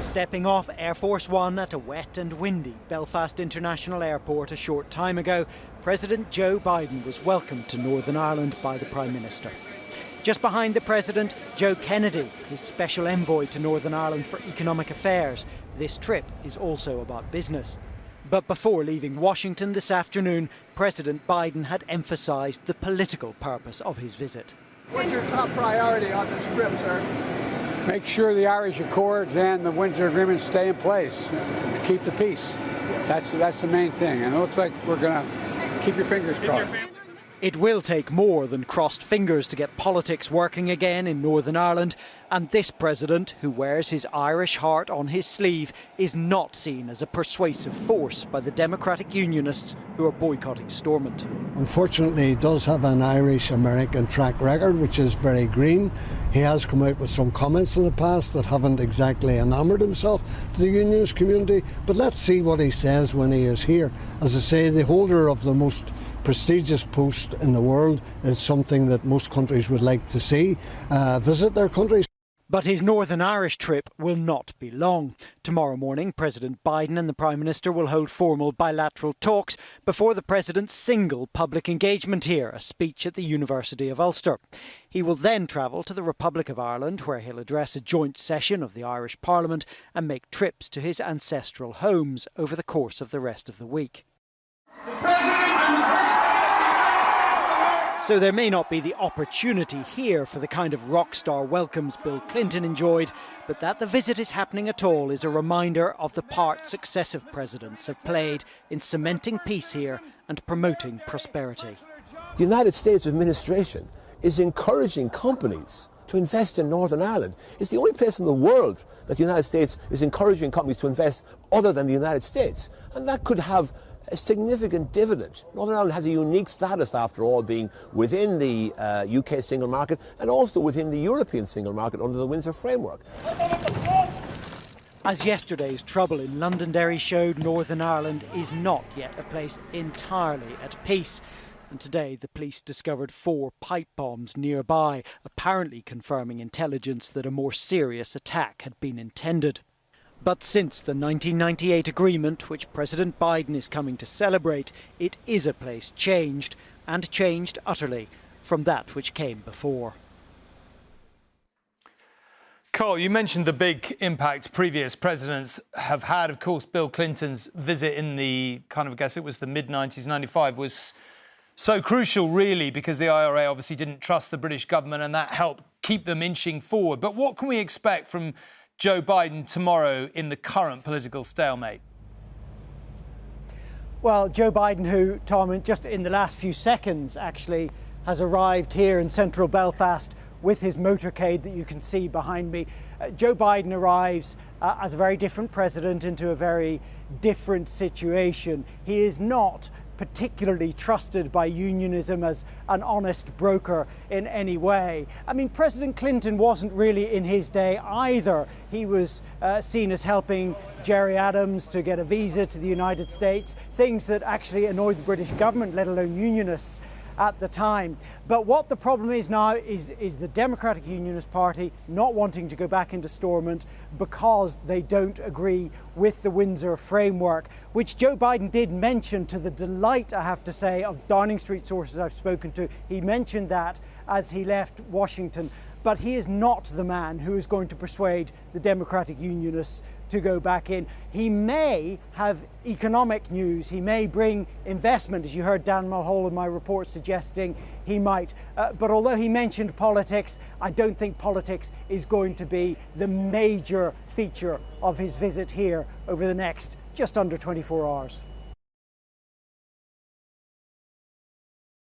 Stepping off Air Force One at a wet and windy Belfast International Airport a short time ago, President Joe Biden was welcomed to Northern Ireland by the Prime Minister. Just behind the President, Joe Kennedy, his special envoy to Northern Ireland for economic affairs. This trip is also about business. But before leaving Washington this afternoon, President Biden had emphasised the political purpose of his visit. What's your top priority on this trip, sir? Make sure the Irish Accords and the Windsor Agreement stay in place. Keep the peace. That's the main thing. And it looks like we're going to keep your fingers crossed. It will take more than crossed fingers to get politics working again in Northern Ireland. And this president, who wears his Irish heart on his sleeve, is not seen as a persuasive force by the Democratic Unionists who are boycotting Stormont. Unfortunately, he does have an Irish-American track record, which is very green. He has come out with some comments in the past that haven't exactly enamoured himself to the unionist community. But let's see what he says when he is here. As I say, the holder of the most prestigious post in the world is something that most countries would like to see visit their countries. But his Northern Irish trip will not be long. Tomorrow morning, President Biden and the Prime Minister will hold formal bilateral talks before the President's single public engagement here, a speech at the University of Ulster. He will then travel to the Republic of Ireland, where he'll address a joint session of the Irish Parliament and make trips to his ancestral homes over the course of the rest of the week. So there may not be the opportunity here for the kind of rock star welcomes Bill Clinton enjoyed, but that the visit is happening at all is a reminder of the part successive presidents have played in cementing peace here and promoting prosperity. The United States administration is encouraging companies to invest in Northern Ireland. It's the only place in the world that the United States is encouraging companies to invest other than the United States. And that could have a significant dividend. Northern Ireland has a unique status, after all, being within the UK single market and also within the European single market under the Windsor framework. As yesterday's trouble in Londonderry showed, Northern Ireland is not yet a place entirely at peace. And today the police discovered 4 pipe bombs nearby, apparently confirming intelligence that a more serious attack had been intended. But since the 1998 agreement, which President Biden is coming to celebrate, it is a place changed, and changed utterly, from that which came before. Cole, you mentioned the big impact previous presidents have had. Of course, Bill Clinton's visit in the I guess it was the mid-90s, 95, was so crucial, really, because the IRA obviously didn't trust the British government, and that helped keep them inching forward. But what can we expect from Joe Biden tomorrow in the current political stalemate? Well, Joe Biden, who, Tom, just in the last few seconds actually has arrived here in central Belfast with his motorcade that you can see behind me. Joe Biden arrives as a very different president into a very different situation. He is not particularly trusted by unionism as an honest broker in any way. I mean, President Clinton wasn't really in his day either. He was seen as helping Gerry Adams to get a visa to the United States, things that actually annoyed the British government, let alone unionists at the time. But what the problem is now is the Democratic Unionist Party not wanting to go back into Stormont because they don't agree with the Windsor framework, which Joe Biden did mention, to the delight, I have to say, of Downing Street sources I've spoken to. He mentioned that as he left Washington. But he is not the man who is going to persuade the Democratic Unionists to go back in. He may have economic news. He may bring investment, as you heard Dan Mulhall in my report suggesting he might. But although he mentioned politics, I don't think politics is going to be the major feature of his visit here over the next just under 24 hours.